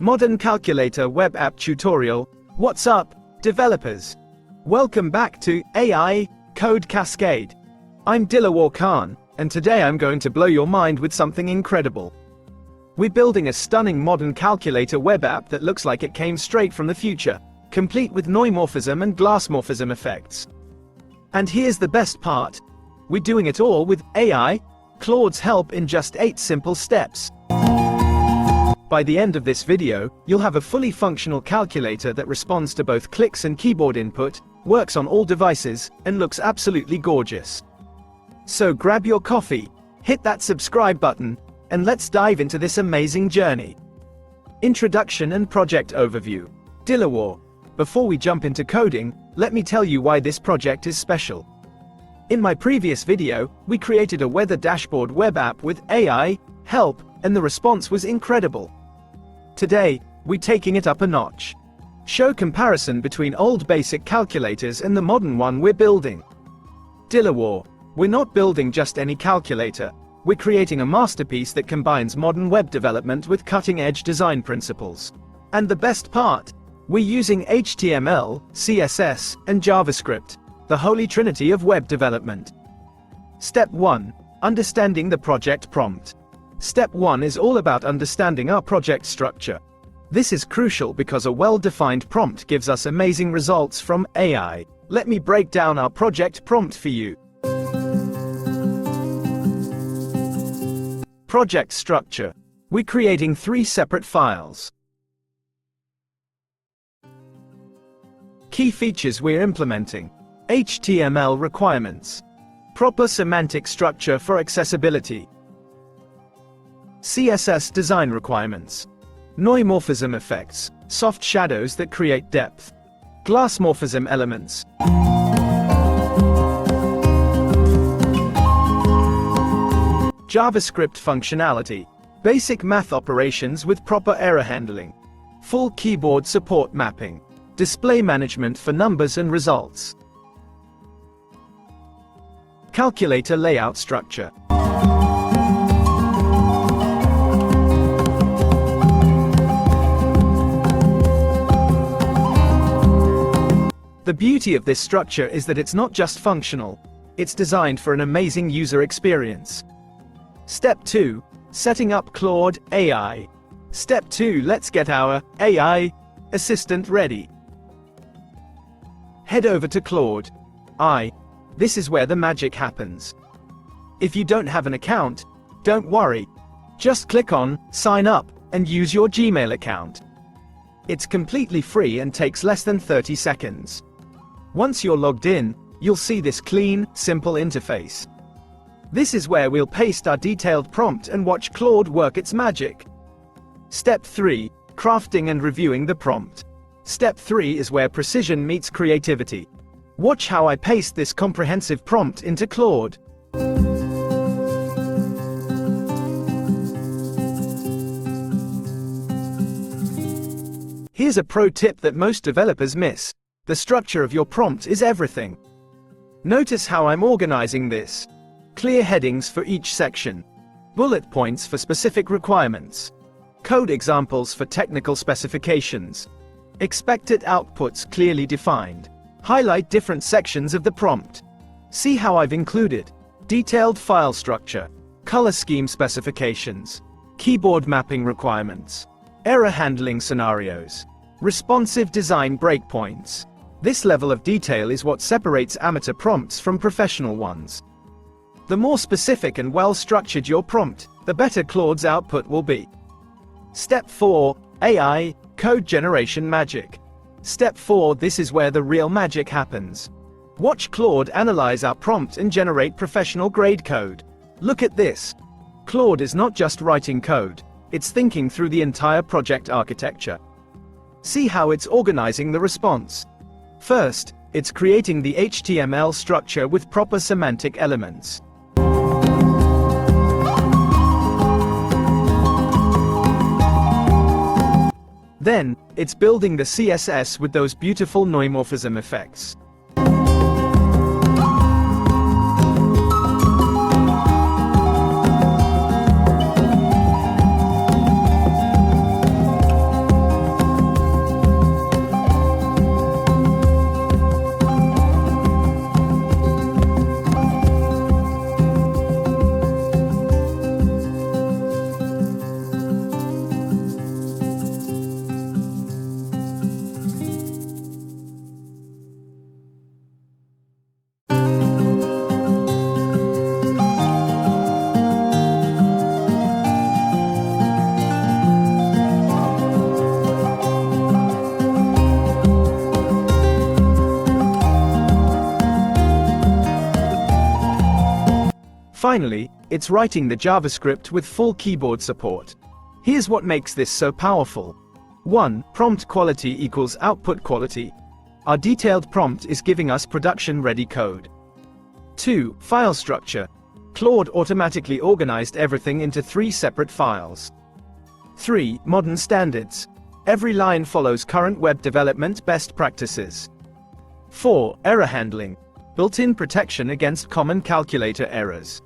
Modern Calculator Web App Tutorial. What's up, developers? Welcome back to AI Code Cascade. I'm Dilawar Khan, and today I'm going to blow your mind with something incredible. We're building a stunning modern calculator web app that looks like it came straight from the future, complete with Neumorphism and Glassmorphism effects. And here's the best part. We're doing it all with AI Claude's help in just 8 simple steps. By the end of this video, you'll have a fully functional calculator that responds to both clicks and keyboard input, works on all devices, and looks absolutely gorgeous. So grab your coffee, hit that subscribe button, and let's dive into this amazing journey. Introduction and project overview. Dilawar. Before we jump into coding, let me tell you why this project is special. In my previous video, we created a weather dashboard web app with AI help, and the response was incredible. Today, we're taking it up a notch. Show comparison between old basic calculators and the modern one we're building. Dilawar. We're not building just any calculator. We're creating a masterpiece that combines modern web development with cutting-edge design principles. And the best part? We're using HTML, CSS, and JavaScript, the holy trinity of web development. Step 1. Understanding the project prompt. Step 1 is all about understanding our project structure. This is crucial because a well-defined prompt gives us amazing results from AI. Let me break down our project prompt for you. Project structure. We're creating 3 separate files. Key features we're implementing. HTML requirements. Proper semantic structure for accessibility. CSS design requirements. Neumorphism effects, soft shadows that create depth. Glassmorphism elements. JavaScript functionality. Basic math operations with proper error handling. Full keyboard support mapping. Display management for numbers and results. Calculator layout structure. The beauty of this structure is that it's not just functional, it's designed for an amazing user experience. Step 2. Setting up Claude AI. Step 2. Let's get our AI assistant ready. Head over to Claude AI. This is where the magic happens. If you don't have an account, don't worry. Just click on Sign Up and use your Gmail account. It's completely free and takes less than 30 seconds. Once you're logged in, you'll see this clean, simple interface. This is where we'll paste our detailed prompt and watch Claude work its magic. Step 3. Crafting and reviewing the prompt. Step 3 is where precision meets creativity. Watch how I paste this comprehensive prompt into Claude. Here's a pro tip that most developers miss. The structure of your prompt is everything. Notice how I'm organizing this. Clear headings for each section. Bullet points for specific requirements. Code examples for technical specifications. Expected outputs clearly defined. Highlight different sections of the prompt. See how I've included detailed file structure, color scheme specifications, keyboard mapping requirements, error handling scenarios, responsive design breakpoints. This level of detail is what separates amateur prompts from professional ones. The more specific and well-structured your prompt, the better Claude's output will be. Step 4. AI code generation magic. Step 4. This is where the real magic happens. Watch Claude analyze our prompt and generate professional-grade code. Look at this. Claude is not just writing code, it's thinking through the entire project architecture. See how it's organizing the response. First, it's creating the HTML structure with proper semantic elements. Then, it's building the CSS with those beautiful neumorphism effects. Finally, it's writing the JavaScript with full keyboard support. Here's what makes this so powerful. 1. Prompt quality equals output quality. Our detailed prompt is giving us production-ready code. 2. File structure. Claude automatically organized everything into 3 separate files. 3. Modern standards. Every line follows current web development best practices. 4. Error handling. Built-in protection against common calculator errors.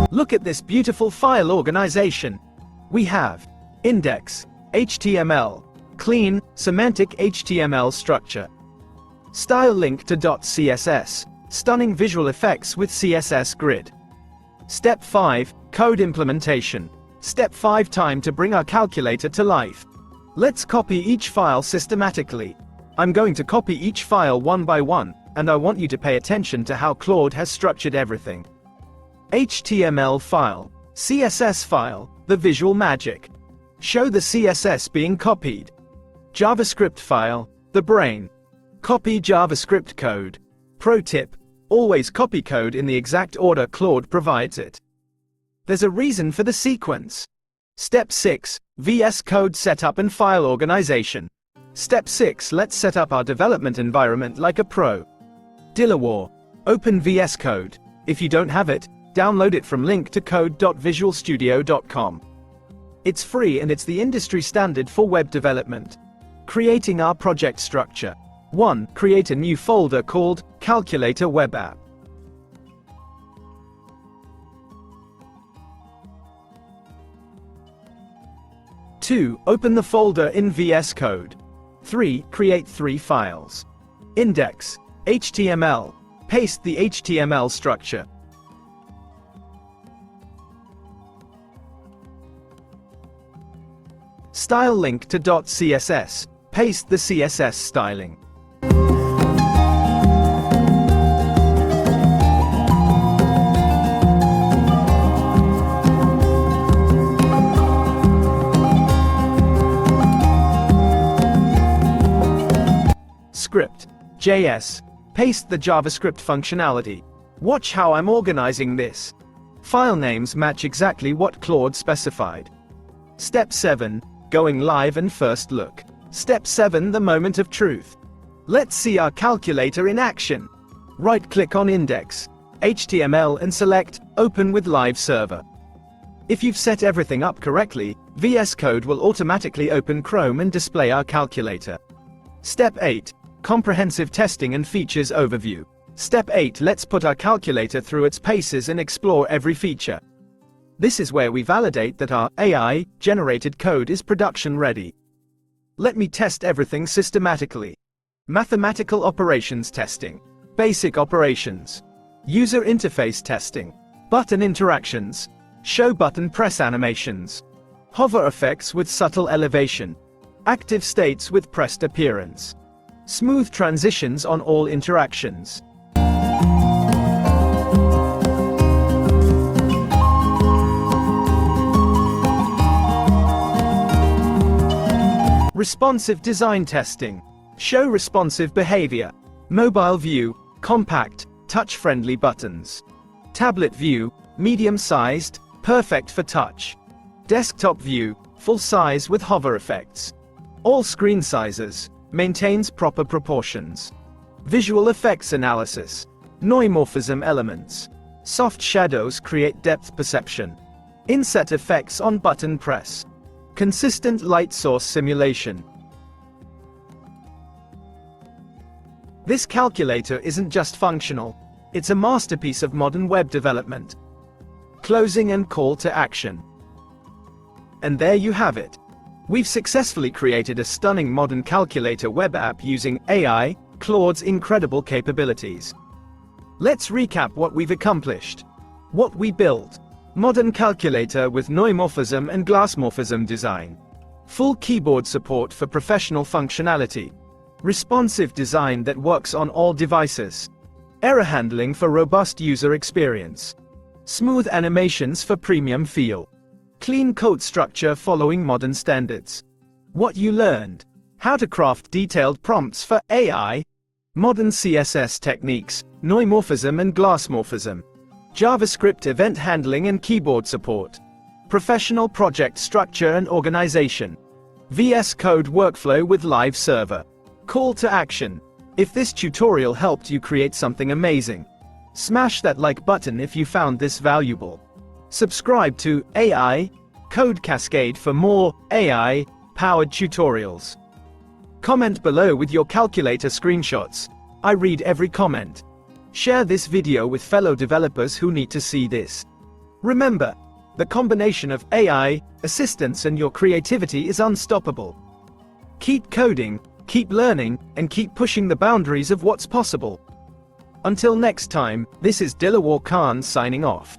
Look at this beautiful file organization. We have index, HTML, clean, semantic HTML structure. Style link to .css, stunning visual effects with CSS Grid. Step 5, code implementation. Step 5, time to bring our calculator to life. Let's copy each file systematically. I'm going to copy each file one by one, and I want you to pay attention to how Claude has structured everything. HTML file, CSS file, the visual magic. Show the CSS being copied. JavaScript file, the brain. Copy JavaScript code. Pro tip: always copy code in the exact order Claude provides it. There's a reason for the sequence. Step 6, VS Code setup and file organization. Step 6, let's set up our development environment like a pro. Dilawar. Open VS Code. If you don't have it, download it from link to code.visualstudio.com. It's free and it's the industry standard for web development. Creating our project structure. 1. Create a new folder called Calculator Web App. 2. Open the folder in VS Code. 3. Create 3 files. Index, HTML. Paste the HTML structure. Style link to .css. Paste the CSS styling. Script, JS. Paste the JavaScript functionality. Watch how I'm organizing this. File names match exactly what Claude specified. Step 7, going live and first look. Step 7, the moment of truth. Let's see our calculator in action. Right-click on Index, HTML and select Open with Live Server. If you've set everything up correctly, VS Code will automatically open Chrome and display our calculator. Step 8, comprehensive testing and features overview. Step 8, let's put our calculator through its paces and explore every feature. This is where we validate that our AI-generated code is production-ready. Let me test everything systematically. Mathematical operations testing. Basic operations. User interface testing. Button interactions. Show button press animations. Hover effects with subtle elevation. Active states with pressed appearance. Smooth transitions on all interactions. Responsive design testing. Show responsive behavior. Mobile view, compact, touch-friendly buttons. Tablet view, medium-sized, perfect for touch. Desktop view, full size with hover effects. All screen sizes, maintains proper proportions. Visual effects analysis. Neumorphism elements. Soft shadows create depth perception. Inset effects on button press. Consistent light source simulation. This calculator isn't just functional, it's a masterpiece of modern web development. Closing and call to action. And there you have it. We've successfully created a stunning modern calculator web app using AI, Claude's incredible capabilities. Let's recap what we've accomplished. What we built. Modern calculator with Neumorphism and Glassmorphism design. Full keyboard support for professional functionality. Responsive design that works on all devices. Error handling for robust user experience. Smooth animations for premium feel. Clean code structure following modern standards. What you learned. How to craft detailed prompts for AI. Modern CSS techniques, Neumorphism and Glassmorphism. JavaScript event handling and keyboard support. Professional project structure and organization. VS Code workflow with live server. Call to action. If this tutorial helped you create something amazing, smash that like button if you found this valuable. Subscribe to AI Code Cascade for more AI-powered tutorials. Comment below with your calculator screenshots. I read every comment. Share this video with fellow developers who need to see this. Remember, the combination of AI, assistance and your creativity is unstoppable. Keep coding, keep learning, and keep pushing the boundaries of what's possible. Until next time, this is Dilawar Khan signing off.